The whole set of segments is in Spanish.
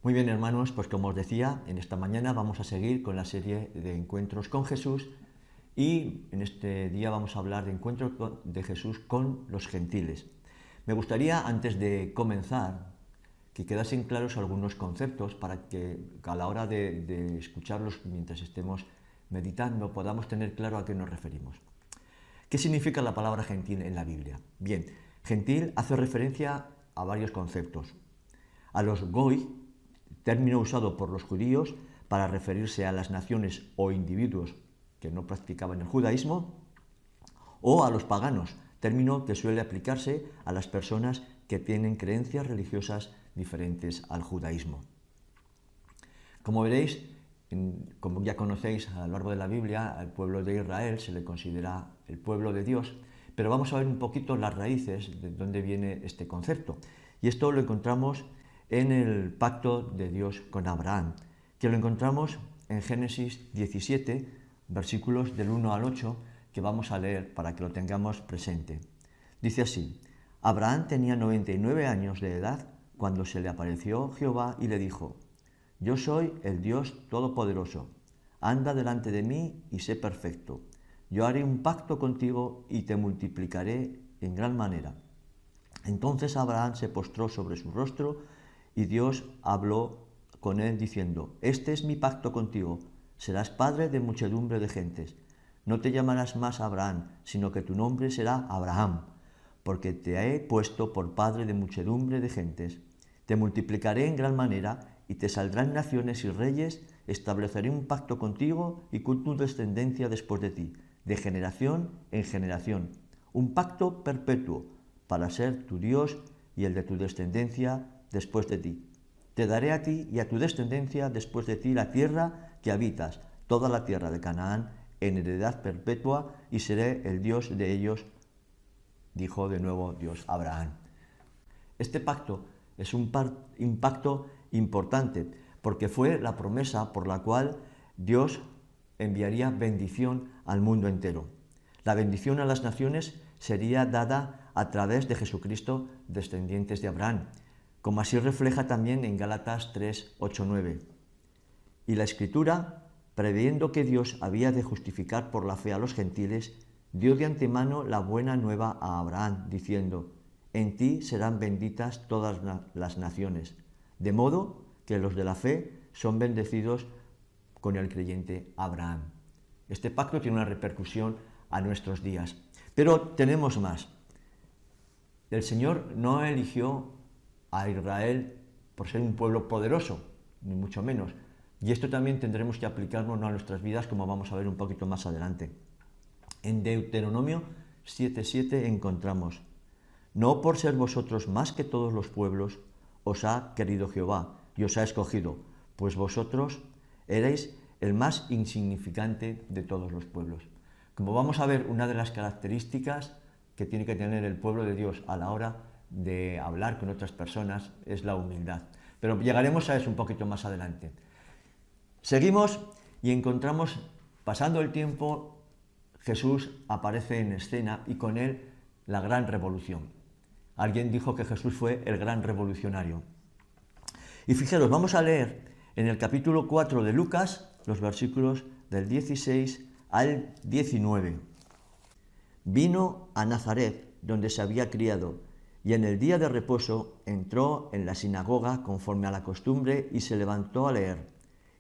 Muy bien, hermanos, pues como os decía, en esta mañana vamos a seguir con la serie de encuentros con Jesús y en este día vamos a hablar de encuentros de Jesús con los gentiles. Me gustaría, antes de comenzar, que quedasen claros algunos conceptos para que a la hora de escucharlos mientras estemos meditando podamos tener claro a qué nos referimos. ¿Qué significa la palabra gentil en la Biblia? Bien, gentil hace referencia a varios conceptos. A los goy, término usado por los judíos para referirse a las naciones o individuos que no practicaban el judaísmo, o a los paganos, término que suele aplicarse a las personas que tienen creencias religiosas diferentes al judaísmo. Como veréis, como ya conocéis a lo largo de la Biblia, al pueblo de Israel se le considera el pueblo de Dios, pero vamos a ver un poquito las raíces de dónde viene este concepto. Y esto lo encontramos en el pacto de Dios con Abraham, que lo encontramos en Génesis 17, versículos del 1 al 8, que vamos a leer para que lo tengamos presente. Dice así: Abraham tenía 99 años de edad cuando se le apareció Jehová y le dijo: Yo soy el Dios Todopoderoso, anda delante de mí y sé perfecto. Yo haré un pacto contigo y te multiplicaré en gran manera. Entonces Abraham se postró sobre su rostro y Dios habló con él diciendo: Este es mi pacto contigo, serás padre de muchedumbre de gentes. No te llamarás más Abraham, sino que tu nombre será Abraham, porque te he puesto por padre de muchedumbre de gentes. Te multiplicaré en gran manera y te saldrán naciones y reyes, estableceré un pacto contigo y con tu descendencia después de ti, de generación en generación, un pacto perpetuo, para ser tu Dios y el de tu descendencia después de ti. Te daré a ti y a tu descendencia después de ti la tierra que habitas, toda la tierra de Canaán, en heredad perpetua, y seré el Dios de ellos, dijo de nuevo Dios a Abraham. Este pacto es un pacto importante, porque fue la promesa por la cual Dios enviaría bendición al mundo entero. La bendición a las naciones sería dada a través de Jesucristo, descendientes de Abraham, como así refleja también en Gálatas 3, 8, 9. Y la Escritura, previendo que Dios había de justificar por la fe a los gentiles, dio de antemano la buena nueva a Abraham, diciendo: En ti serán benditas todas las naciones, de modo que los de la fe son bendecidos con el creyente Abraham. Este pacto tiene una repercusión a nuestros días. Pero tenemos más. El Señor no eligió a Israel por ser un pueblo poderoso, ni mucho menos. Y esto también tendremos que aplicarlo a nuestras vidas, como vamos a ver un poquito más adelante. En Deuteronomio 7:7 encontramos: No por ser vosotros más que todos los pueblos, os ha querido Jehová y os ha escogido, pues vosotros erais el más insignificante de todos los pueblos. Como vamos a ver, una de las características que tiene que tener el pueblo de Dios a la hora de hablar con otras personas es la humildad. Pero llegaremos a eso un poquito más adelante. Seguimos y encontramos, pasando el tiempo, Jesús aparece en escena y con él la gran revolución. Alguien dijo que Jesús fue el gran revolucionario. Y fijaros, vamos a leer en el capítulo 4 de Lucas los versículos del 16 al 19. Vino a Nazaret, donde se había criado, y en el día de reposo entró en la sinagoga conforme a la costumbre y se levantó a leer.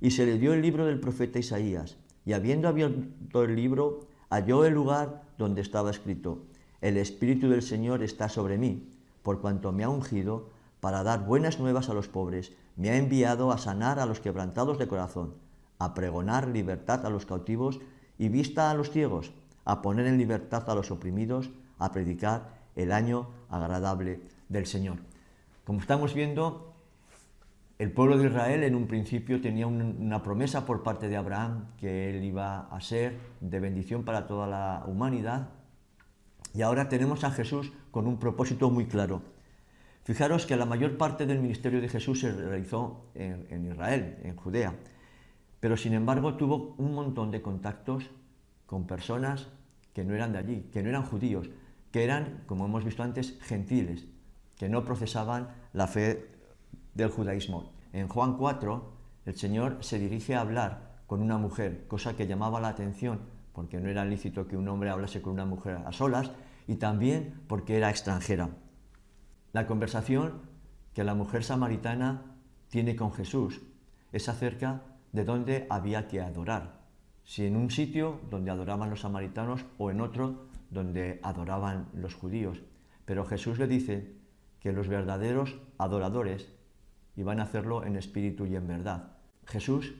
Y se le dio el libro del profeta Isaías, y habiendo abierto el libro, halló el lugar donde estaba escrito: El Espíritu del Señor está sobre mí, por cuanto me ha ungido para dar buenas nuevas a los pobres, me ha enviado a sanar a los quebrantados de corazón, a pregonar libertad a los cautivos y vista a los ciegos, a poner en libertad a los oprimidos, a predicar el año agradable del Señor. Como estamos viendo, el pueblo de Israel en un principio tenía una promesa por parte de Abraham, que él iba a ser de bendición para toda la humanidad, y ahora tenemos a Jesús con un propósito muy claro. Fijaros que la mayor parte del ministerio de Jesús se realizó en Israel, en Judea, pero sin embargo tuvo un montón de contactos con personas que no eran de allí, que no eran judíos, que eran, como hemos visto antes, gentiles, que no procesaban la fe del judaísmo. en Juan 4, el Señor se dirige a hablar con una mujer, cosa que llamaba la atención, porque no era lícito que un hombre hablase con una mujer a solas, y también porque era extranjera. La conversación que la mujer samaritana tiene con Jesús es acerca de dónde había que adorar, si en un sitio donde adoraban los samaritanos o en otro donde adoraban los judíos. Pero Jesús le dice que los verdaderos adoradores iban a hacerlo en espíritu y en verdad. Jesús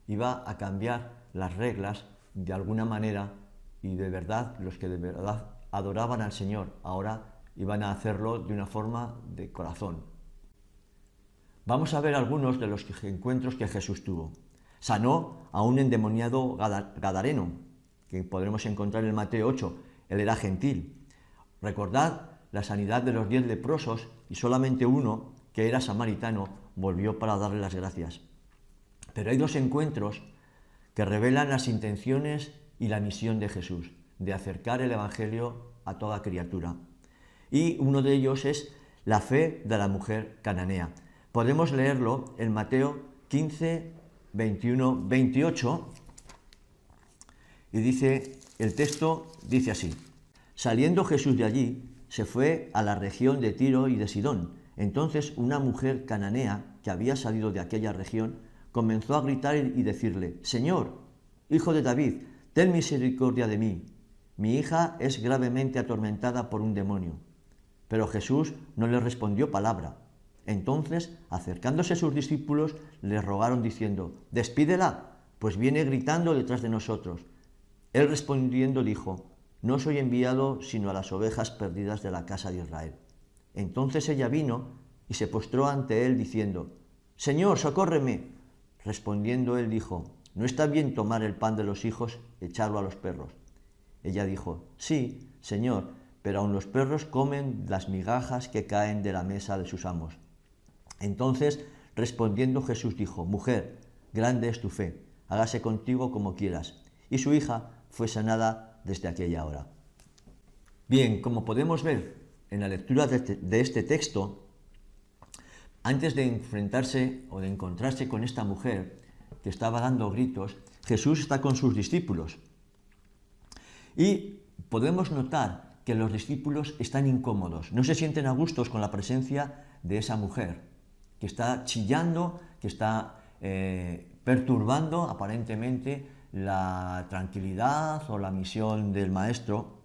iba a cambiar las reglas de alguna manera y de verdad los que de verdad adoraban al Señor ahora iban a hacerlo de una forma de corazón. Vamos a ver algunos de los encuentros que Jesús tuvo. Sanó a un endemoniado gadareno, que podremos encontrar en Mateo 8. Él era gentil. Recordad la sanidad de los 10 leprosos y solamente uno, que era samaritano, volvió para darle las gracias. Pero hay dos encuentros que revelan las intenciones y la misión de Jesús, de acercar el Evangelio a toda criatura. Y uno de ellos es la fe de la mujer cananea. Podemos leerlo en Mateo 15, 21, 28, y dice, el texto dice así: Saliendo Jesús de allí, se fue a la región de Tiro y de Sidón. Entonces una mujer cananea que había salido de aquella región comenzó a gritar y decirle: Señor, hijo de David, ten misericordia de mí. Mi hija es gravemente atormentada por un demonio. Pero Jesús no le respondió palabra. Entonces, acercándose sus discípulos, le rogaron diciendo: Despídela, pues viene gritando detrás de nosotros. Él respondiendo dijo: No soy enviado sino a las ovejas perdidas de la casa de Israel. Entonces ella vino y se postró ante él diciendo: Señor, socórreme. Respondiendo él dijo: No está bien tomar el pan de los hijos y echarlo a los perros. Ella dijo: Sí, Señor, pero aun los perros comen las migajas que caen de la mesa de sus amos. Entonces, respondiendo Jesús dijo: Mujer, grande es tu fe, hágase contigo como quieras. Y su hija fue sanada desde aquella hora. Bien, como podemos ver en la lectura de este texto, antes de enfrentarse o de encontrarse con esta mujer que estaba dando gritos, Jesús está con sus discípulos. Y podemos notar que los discípulos están incómodos, no se sienten a gustos con la presencia de esa mujer, que está chillando, que está perturbando aparentemente la tranquilidad o la misión del maestro.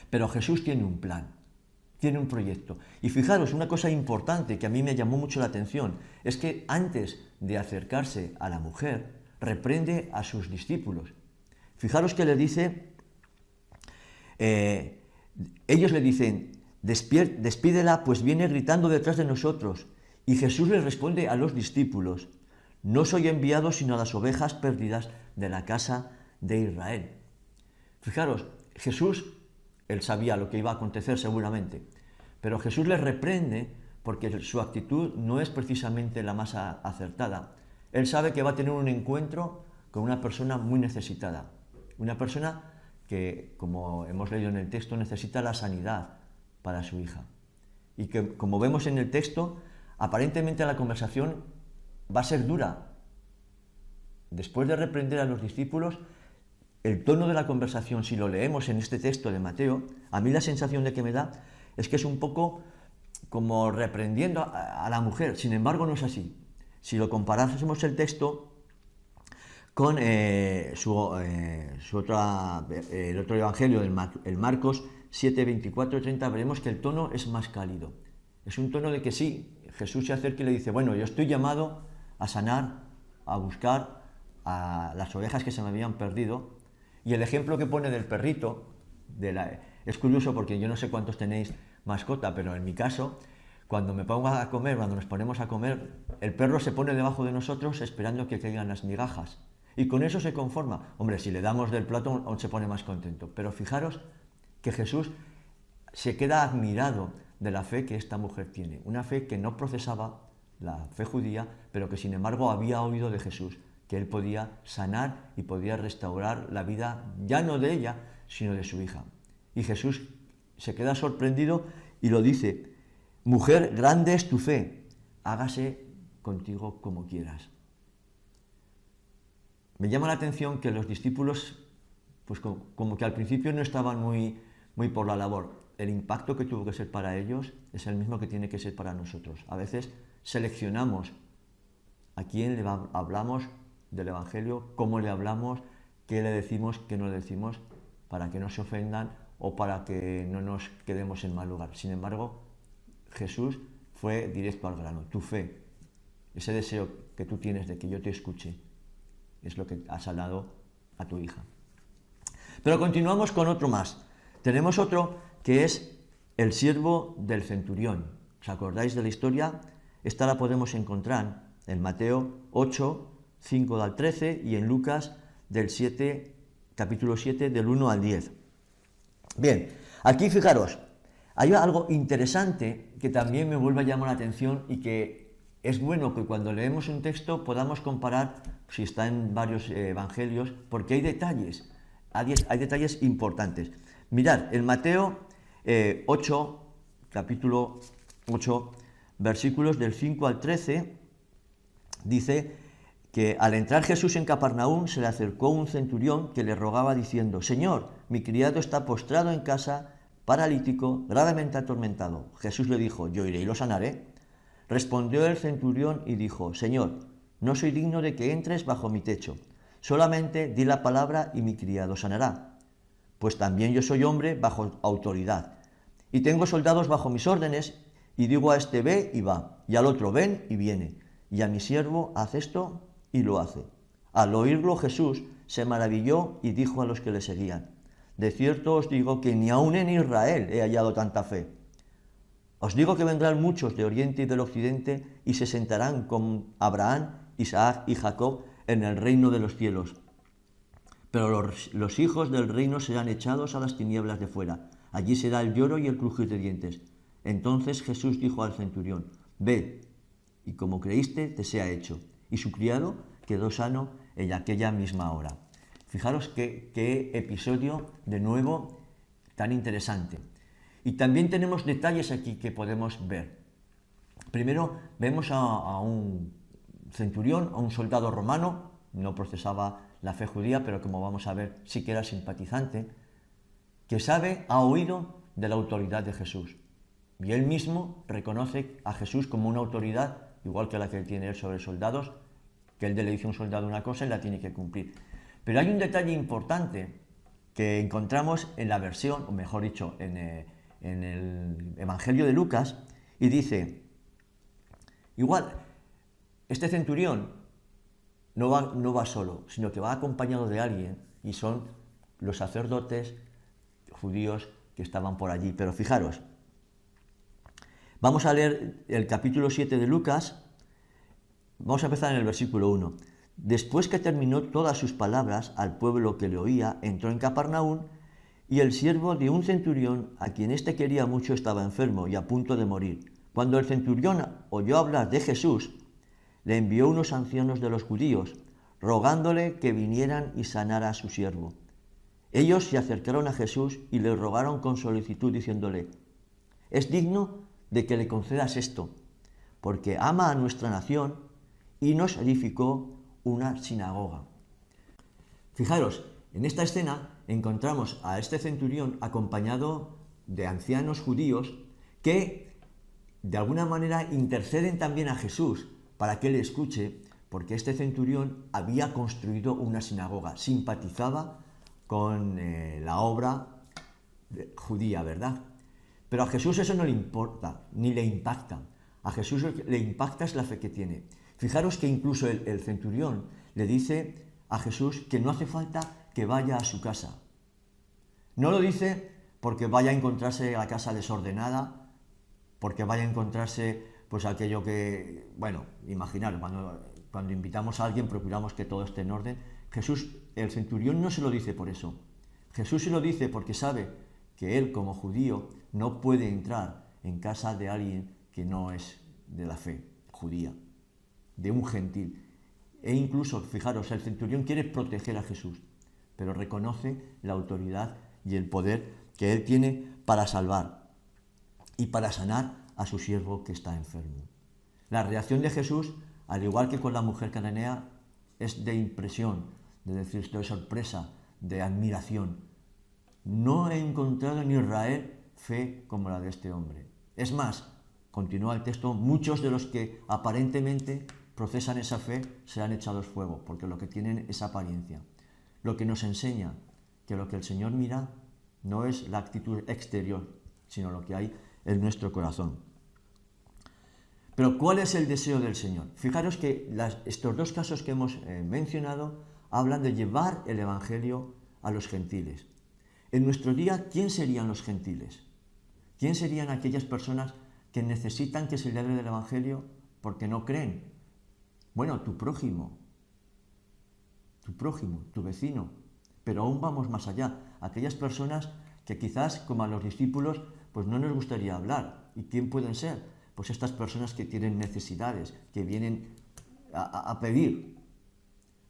Pero Jesús tiene un plan, tiene un proyecto. Y fijaros, una cosa importante que a mí me llamó mucho la atención es que antes de acercarse a la mujer, reprende a sus discípulos. Fijaros que le dice, ellos le dicen: Despídela, pues viene gritando detrás de nosotros. Y Jesús les responde a los discípulos: No soy enviado sino a las ovejas perdidas de la casa de Israel. Fijaros, Jesús, él sabía lo que iba a acontecer seguramente, pero Jesús les reprende porque su actitud no es precisamente la más acertada. Él sabe que va a tener un encuentro con una persona muy necesitada, una persona que, como hemos leído en el texto, necesita la sanidad para su hija. Y que, como vemos en el texto, aparentemente la conversación va a ser dura. Después de reprender a los discípulos, el tono de la conversación, si lo leemos en este texto de Mateo, a mí la sensación de que me da es que es un poco como reprendiendo a la mujer. Sin embargo, no es así. Si lo comparásemos el texto con el otro evangelio, el Marcos 7, 24 y 30, veremos que el tono es más cálido. Es un tono de que sí, Jesús se acerca y le dice: Bueno, yo estoy llamado a sanar, a buscar a las ovejas que se me habían perdido. Y el ejemplo que pone del perrito, es curioso porque yo no sé cuántos tenéis mascota, pero en mi caso, cuando me pongo a comer, cuando nos ponemos a comer, el perro se pone debajo de nosotros esperando que caigan las migajas. Y con eso se conforma. Hombre, si le damos del plato, aún se pone más contento. Pero fijaros que Jesús se queda admirado de la fe que esta mujer tiene. Una fe que no procesaba la fe judía, pero que sin embargo había oído de Jesús, que él podía sanar y podía restaurar la vida, ya no de ella, sino de su hija. Y Jesús se queda sorprendido y lo dice: Mujer, grande es tu fe, hágase contigo como quieras. Me llama la atención que los discípulos, pues como que al principio no estaban muy por la labor. El impacto que tuvo que ser para ellos es el mismo que tiene que ser para nosotros. A veces seleccionamos a quién le hablamos del Evangelio, cómo le hablamos, qué le decimos, qué no le decimos, para que no se ofendan o para que no nos quedemos en mal lugar. Sin embargo, Jesús fue directo al grano. Tu fe, ese deseo que tú tienes de que yo te escuche, es lo que has dado a tu hija. Pero continuamos con otro más. Tenemos otro que es el siervo del centurión. ¿Os acordáis de la historia? Esta la podemos encontrar en Mateo 8, 5 al 13 y en Lucas del 7, capítulo 7, del 1 al 10. Bien, aquí fijaros, hay algo interesante que también me vuelve a llamar la atención y que es bueno que cuando leemos un texto podamos comparar si está en varios evangelios, porque hay detalles importantes. Mirad, en Mateo 8, capítulo 8, versículos del 5 al 13, dice que al entrar Jesús en Capernaum se le acercó un centurión que le rogaba diciendo: Señor, mi criado está postrado en casa, paralítico, gravemente atormentado. Jesús le dijo: Yo iré y lo sanaré. Respondió el centurión y dijo: Señor, no soy digno de que entres bajo mi techo. Solamente di la palabra y mi criado sanará. Pues también yo soy hombre bajo autoridad, y tengo soldados bajo mis órdenes, y digo a este ve y va, y al otro ven y viene, y a mi siervo haz esto y lo hace. Al oírlo Jesús se maravilló y dijo a los que le seguían: De cierto os digo que ni aun en Israel he hallado tanta fe. Os digo que vendrán muchos de oriente y del occidente y se sentarán con Abraham, Isaac y Jacob en el reino de los cielos. Pero los hijos del reino serán echados a las tinieblas de fuera. Allí será el lloro y el crujir de dientes. Entonces Jesús dijo al centurión: Ve, y como creíste, te sea hecho. Y su criado quedó sano en aquella misma hora. Fijaros qué episodio, de nuevo, tan interesante. Y también tenemos detalles aquí que podemos ver. Primero vemos a un centurión, a un soldado romano, no procesaba la fe judía, pero como vamos a ver, sí que era simpatizante, que ha oído de la autoridad de Jesús. Y él mismo reconoce a Jesús como una autoridad, igual que la que él tiene sobre soldados, que él le dice a un soldado una cosa y la tiene que cumplir. Pero hay un detalle importante que encontramos en la versión, o mejor dicho, en el Evangelio de Lucas, y dice, igual, este centurión no va solo, sino que va acompañado de alguien, y son los sacerdotes judíos que estaban por allí. Pero fijaros, vamos a leer el capítulo 7 de Lucas, vamos a empezar en el versículo 1. Después que terminó todas sus palabras al pueblo que le oía, entró en Capernaum, y el siervo de un centurión, a quien éste quería mucho, estaba enfermo y a punto de morir. Cuando el centurión oyó hablar de Jesús, le envió unos ancianos de los judíos, rogándole que vinieran y sanara a su siervo. Ellos se acercaron a Jesús y le rogaron con solicitud, diciéndole: Es digno de que le concedas esto, porque ama a nuestra nación y nos edificó una sinagoga. Fijaros, en esta escena encontramos a este centurión acompañado de ancianos judíos que de alguna manera interceden también a Jesús para que le escuche, porque este centurión había construido una sinagoga, simpatizaba con la obra judía, ¿verdad? Pero a Jesús eso no le importa, ni le impacta. A Jesús le impacta es la fe que tiene. Fijaros que incluso el centurión le dice a Jesús que no hace falta que vaya a su casa. No lo dice porque vaya a encontrarse la casa desordenada, porque vaya a encontrarse pues aquello que, bueno, imaginar, cuando invitamos a alguien procuramos que todo esté en orden. Jesús, el centurión no se lo dice por eso. Jesús se lo dice porque sabe que él como judío no puede entrar en casa de alguien que no es de la fe judía, de un gentil. E incluso, fijaros, el centurión quiere proteger a Jesús, pero reconoce la autoridad y el poder que él tiene para salvar y para sanar a su siervo que está enfermo. La reacción de Jesús al igual que con la mujer cananea, es de impresión, de decir, de sorpresa, de admiración. No he encontrado en Israel fe como la de este hombre. Es más, continúa el texto, muchos de los que aparentemente profesan esa fe serán echados fuego, porque lo que tienen es apariencia. Lo que nos enseña que lo que el Señor mira no es la actitud exterior, sino lo que hay en nuestro corazón. Pero ¿cuál es el deseo del Señor? Fijaros que estos dos casos que hemos mencionado hablan de llevar el Evangelio a los gentiles. En nuestro día, ¿quién serían los gentiles? ¿Quién serían aquellas personas que necesitan que se le hable del Evangelio porque no creen? Bueno, tu prójimo, tu vecino. Pero aún vamos más allá. Aquellas personas que quizás, como a los discípulos, pues no nos gustaría hablar. ¿Y quién pueden ser? Pues estas personas que tienen necesidades, que vienen a pedir.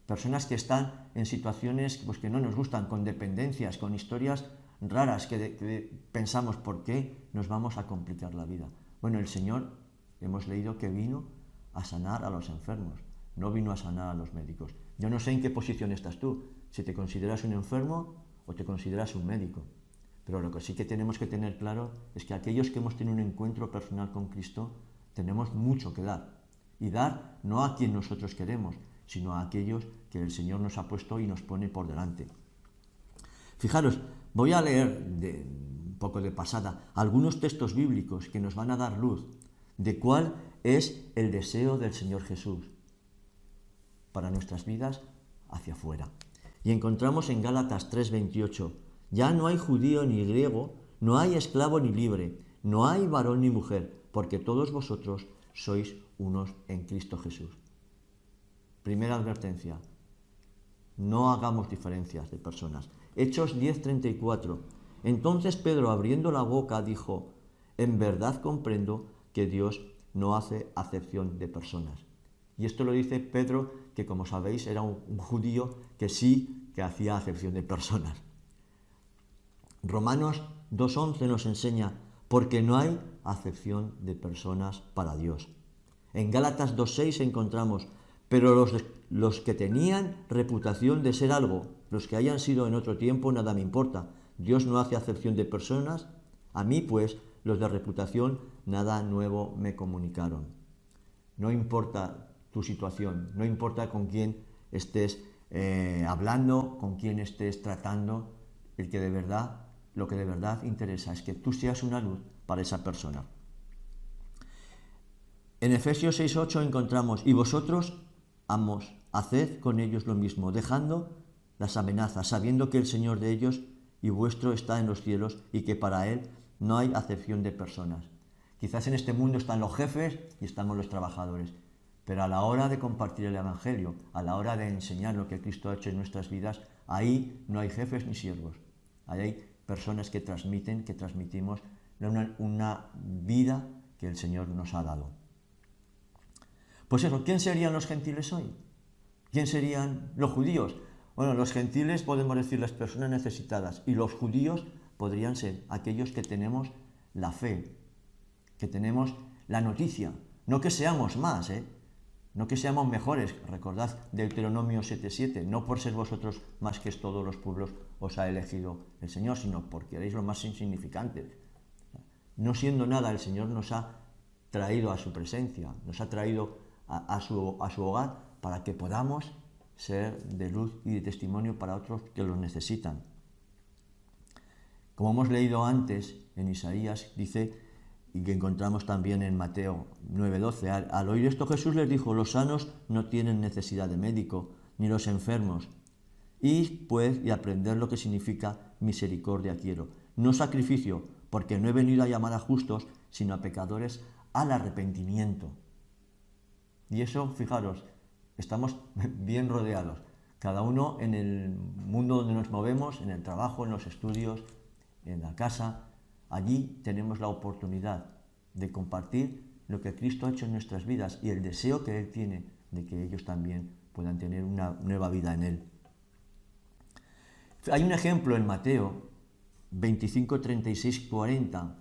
Personas que están en situaciones pues, que no nos gustan, con dependencias, con historias raras, que pensamos, ¿por qué nos vamos a complicar la vida? Bueno, el Señor, hemos leído que vino a sanar a los enfermos, no vino a sanar a los médicos. Yo no sé en qué posición estás tú, si te consideras un enfermo o te consideras un médico. Pero lo que sí que tenemos que tener claro es que aquellos que hemos tenido un encuentro personal con Cristo tenemos mucho que dar. Y dar no a quien nosotros queremos, sino a aquellos que el Señor nos ha puesto y nos pone por delante. Fijaros, voy a leer un poco de pasada algunos textos bíblicos que nos van a dar luz de cuál es el deseo del Señor Jesús para nuestras vidas hacia afuera. Y encontramos en Gálatas 3:28, ya no hay judío ni griego, no hay esclavo ni libre, no hay varón ni mujer, porque todos vosotros sois unos en Cristo Jesús. Primera advertencia, no hagamos diferencias de personas. Hechos 10:34, entonces Pedro, abriendo la boca, dijo, en verdad comprendo que Dios no hace acepción de personas. Y esto lo dice Pedro, que como sabéis era un judío que sí que hacía acepción de personas. Romanos 2:11 nos enseña, porque no hay acepción de personas para Dios. En Gálatas 2:6 encontramos, pero los que tenían reputación de ser algo, los que hayan sido en otro tiempo, nada me importa. Dios no hace acepción de personas. A mí, pues, los de reputación, nada nuevo me comunicaron. No importa tu situación, no importa con quién estés hablando, con quién estés tratando, lo que de verdad interesa es que tú seas una luz para esa persona. En Efesios 6:8 encontramos, y vosotros, amos, haced con ellos lo mismo, dejando las amenazas, sabiendo que el Señor de ellos y vuestro está en los cielos y que para Él no hay acepción de personas. Quizás en este mundo están los jefes y estamos los trabajadores, pero a la hora de compartir el Evangelio, a la hora de enseñar lo que Cristo ha hecho en nuestras vidas, ahí no hay jefes ni siervos, ahí hay personas que transmitimos una vida que el Señor nos ha dado. Pues eso, ¿quién serían los gentiles hoy? ¿Quién serían los judíos? Bueno, los gentiles podemos decir las personas necesitadas y los judíos podrían ser aquellos que tenemos la fe, que tenemos la noticia, no que seamos más, no que seamos mejores. Recordad Deuteronomio 7:7, no por ser vosotros más que todos los pueblos os ha elegido el Señor, sino porque erais lo más insignificantes. No siendo nada, el Señor nos ha traído a su presencia, nos ha traído a su hogar para que podamos ser de luz y de testimonio para otros que lo necesitan. Como hemos leído antes en Isaías, dice, y que encontramos también en Mateo 9:12, al oír esto Jesús les dijo, los sanos no tienen necesidad de médico, ni los enfermos. Id pues y aprended lo que significa misericordia quiero, no sacrificio, porque no he venido a llamar a justos, sino a pecadores al arrepentimiento. Y eso, fijaros, estamos bien rodeados, cada uno en el mundo donde nos movemos, en el trabajo, en los estudios, en la casa. Allí tenemos la oportunidad de compartir lo que Cristo ha hecho en nuestras vidas y el deseo que Él tiene de que ellos también puedan tener una nueva vida en Él. Hay un ejemplo en Mateo 25, 36, 40,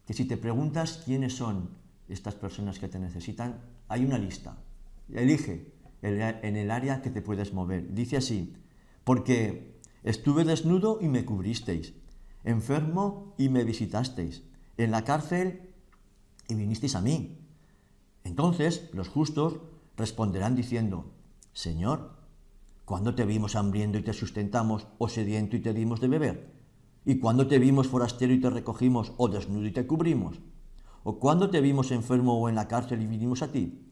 que si te preguntas quiénes son estas personas que te necesitan, hay una lista. Elige en el área que te puedes mover. Dice así, porque estuve desnudo y me cubristeis, enfermo y me visitasteis, en la cárcel y vinisteis a mí. Entonces los justos responderán diciendo, Señor, ¿cuándo te vimos hambriento y te sustentamos, o sediento y te dimos de beber? ¿Y cuándo te vimos forastero y te recogimos, o desnudo y te cubrimos? ¿O cuándo te vimos enfermo o en la cárcel y vinimos a ti?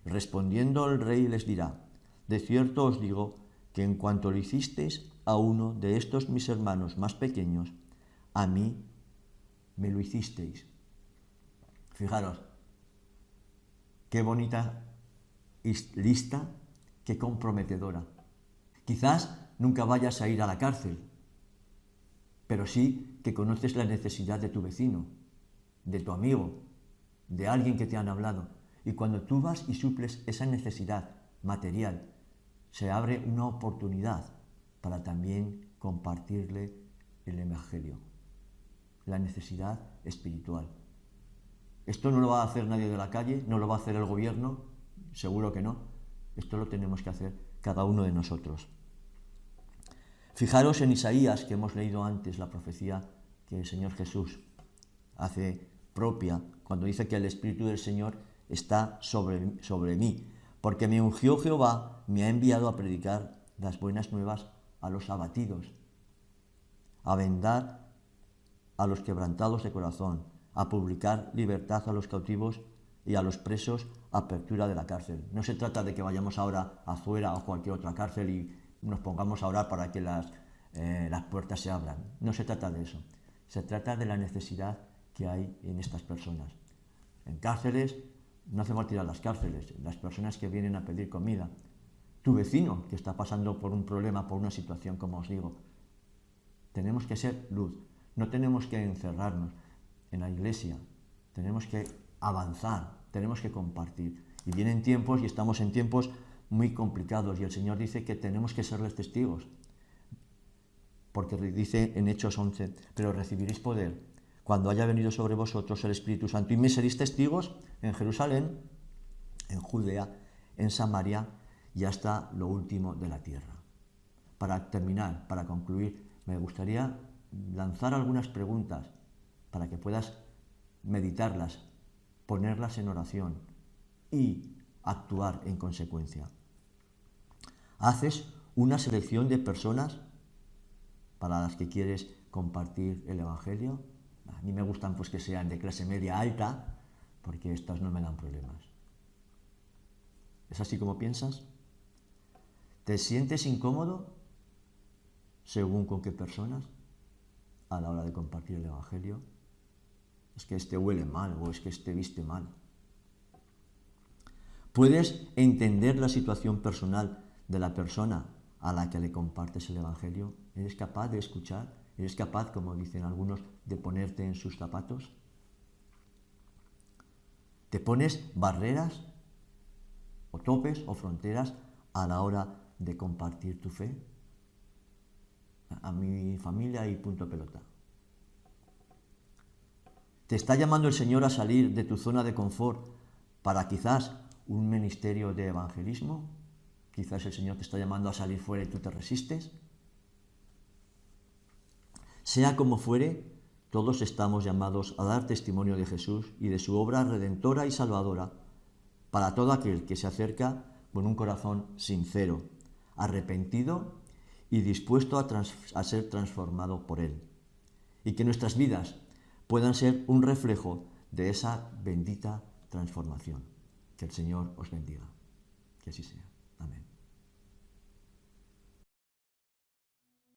Respondiendo el rey les dirá, de cierto os digo que en cuanto lo hicisteis a uno de estos mis hermanos más pequeños, a mí me lo hicisteis. Fijaros, qué bonita lista, qué comprometedora. Quizás nunca vayas a ir a la cárcel, pero sí que conoces la necesidad de tu vecino, de tu amigo, de alguien que te han hablado. Y cuando tú vas y suples esa necesidad material, se abre una oportunidad para también compartirle el Evangelio, la necesidad espiritual. Esto no lo va a hacer nadie de la calle, no lo va a hacer el gobierno, seguro que no. Esto lo tenemos que hacer cada uno de nosotros. Fijaros en Isaías, que hemos leído antes, la profecía que el Señor Jesús hace propia, cuando dice que el Espíritu del Señor está sobre mí, porque me ungió Jehová, me ha enviado a predicar las buenas nuevas a los abatidos, a vendar a los quebrantados de corazón, a publicar libertad a los cautivos y a los presos, apertura de la cárcel. No se trata de que vayamos ahora afuera o cualquier otra cárcel y nos pongamos a orar para que las puertas se abran. No se trata de eso. Se trata de la necesidad que hay en estas personas. En cárceles, no hace falta ir a las cárceles, las personas que vienen a pedir comida. Tu vecino que está pasando por un problema, por una situación, como os digo. Tenemos que ser luz. No tenemos que encerrarnos en la iglesia. Tenemos que avanzar, tenemos que compartir. Y vienen tiempos, y estamos en tiempos muy complicados, y el Señor dice que tenemos que serles testigos. Porque dice en Hechos 11, pero recibiréis poder cuando haya venido sobre vosotros el Espíritu Santo, y me seréis testigos en Jerusalén, en Judea, en Samaria y hasta lo último de la tierra. Para terminar, para concluir, me gustaría lanzar algunas preguntas para que puedas meditarlas, ponerlas en oración y actuar en consecuencia. ¿Haces una selección de personas para las que quieres compartir el Evangelio? A mí me gustan pues que sean de clase media alta, porque estas no me dan problemas. ¿Es así como piensas? ¿Te sientes incómodo según con qué personas a la hora de compartir el Evangelio? Es que este huele mal o es que este viste mal. ¿Puedes entender la situación personal de la persona a la que le compartes el Evangelio? ¿Eres capaz de escuchar? ¿Eres capaz, como dicen algunos, de ponerte en sus zapatos? ¿Te pones barreras o topes o fronteras a la hora de compartir tu fe? A mi familia y punto pelota. ¿Te está llamando el Señor a salir de tu zona de confort para quizás un ministerio de evangelismo? Quizás el Señor te está llamando a salir fuera y tú te resistes. Sea como fuere, todos estamos llamados a dar testimonio de Jesús y de su obra redentora y salvadora para todo aquel que se acerca con un corazón sincero, arrepentido y dispuesto a ser transformado por Él. Y que nuestras vidas puedan ser un reflejo de esa bendita transformación. Que el Señor os bendiga. Que así sea.